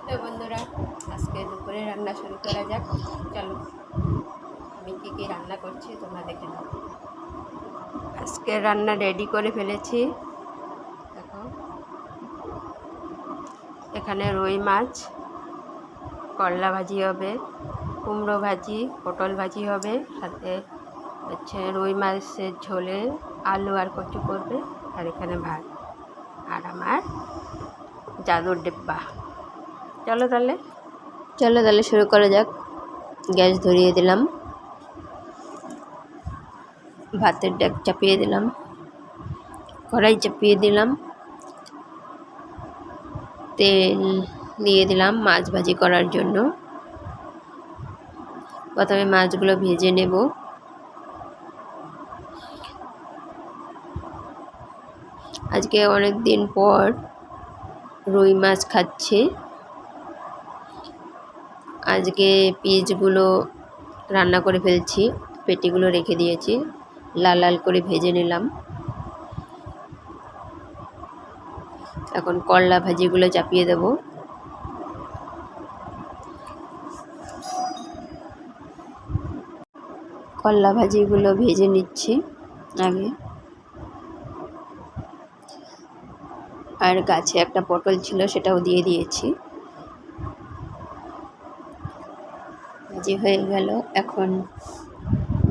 Hello বন্ধুরা, আজকে দুপুরে রান্না শুরু করা যাক। চলো, আমি কী রান্না করছি তোমরা দেখে নাও। আজকে রান্না রেডি করে ফেলেছি। দেখো, এখানে রুই মাছ, করলা ভাজি হবে, কুমড়ো ভাজি, পটল ভাজি হবে, সাথে হচ্ছে রুই মাছের ঝোলে আলু আর কচু করবে, আর এখানে ভাত আর আমার জাদুর ডিব্বা। চলো তাহলে শুরু করা যাক। গ্যাস ধরিয়ে দিলাম, ভাতের ডেক চাপিয়ে দিলাম, কড়াই চাপিয়ে দিলাম, তেল দিয়ে দিলাম মাছ ভাজি করার জন্য। প্রথমে মাছগুলো ভেজে নেব। আজকে অনেক দিন পর রুই মাছ খাচ্ছি। আজকে পিসগুলো রান্না করে ফেলছি, পেটিগুলো রেখে দিয়েছি, লাল লাল করে ভেজে নিলাম। এখন করলা ভাজিগুলো চাপিয়ে দেব। করলা ভাজিগুলো ভেজে নিচ্ছি আগে। আর গাছে একটা পটল ছিল, সেটাও দিয়ে দিয়েছি। ভাজি হয়ে গেল। এখন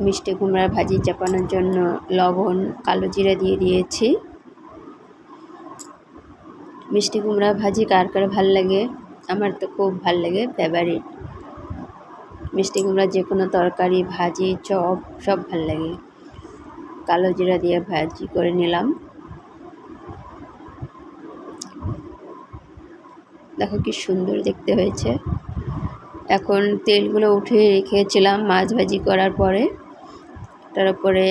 মিষ্টি কুমড়ার ভাজি চাপানোর জন্য লবণ, কালো জিরা দিয়ে দিয়েছি। মিষ্টি কুমড়া ভাজি কার কার ভাল লাগে? আমার তো খুব ভাল লাগে, ফেভারিট। মিষ্টি কুমড়া যে কোনো তরকারি, ভাজি, চপ সব ভাল লাগে। কালো জিরা দিয়ে ভাজি করে নিলাম। দেখো কি সুন্দর দেখতে হয়েছে। এখন তেলগুলো উঠিয়ে রেখেছিলাম মাছ ভাজি করার পরে, তার উপরে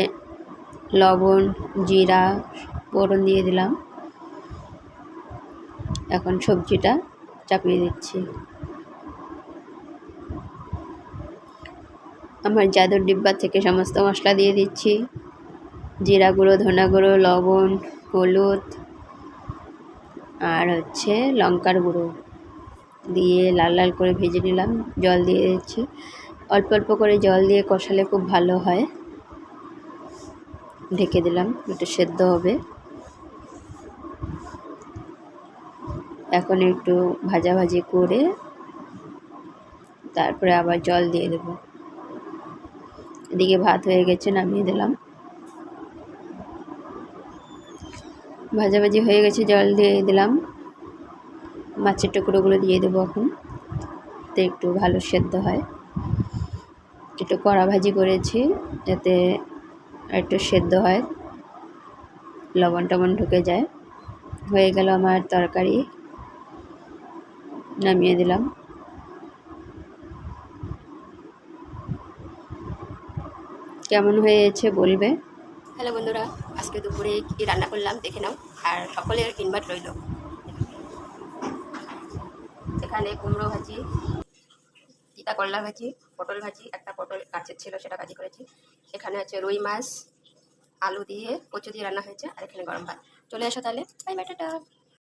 লবণ, জিরা, ফোড়ন দিয়ে দিলাম। এখন সবজিটা চাপিয়ে দিচ্ছি। আমার জাদুর ডিব্বা থেকে সমস্ত মশলা দিয়ে দিচ্ছি। জিরা গুঁড়ো, ধনা গুঁড়ো, লবণ, হলুদ আর হচ্ছে লঙ্কার গুঁড়ো দিয়ে লাল লাল করে ভেজে নিলাম। জল দিয়ে দিচ্ছি। অল্প অল্প করে জল দিয়ে কষালে খুব ভালো হয়। ঢেকে দিলাম, একটু সেদ্ধ হবে। এখন একটু ভাজাভাজি করে তারপরে আবার জল দিয়ে দেব। এদিকে ভাত হয়ে গেছে, নামিয়ে দিলাম। ভাজাভাজি হয়ে গেছে, জল দিয়ে দিলাম। মাছের টুকরোগুলো দিয়ে দেবো এখন, তো একটু ভালো সেদ্ধ হয়। একটু কড়া ভাজি করেছি যাতে একটু সেদ্ধ হয়, লবণ টবণ ঢুকে যায়। হয়ে গেল আমার তরকারি, নামিয়ে দিলাম। কেমন হয়েছে বলবে। হ্যালো বন্ধুরা, আজকে দুপুরে কী রান্না করলাম দেখে নাও, আর সকলের ইনভাইট রইল। এখানে কুমড়ো ভাজি, তিতা করলা ভাজি, পটল ভাজি, একটা পটল কাছের ছিল সেটা ভাজি করেছি। এখানে আছে রুই মাছ, আলু দিয়ে কচু দিয়ে রান্না হয়েছে, আর এখানে গরম ভাত। চলে আসো তাহলে, বাই বাই, টাটা।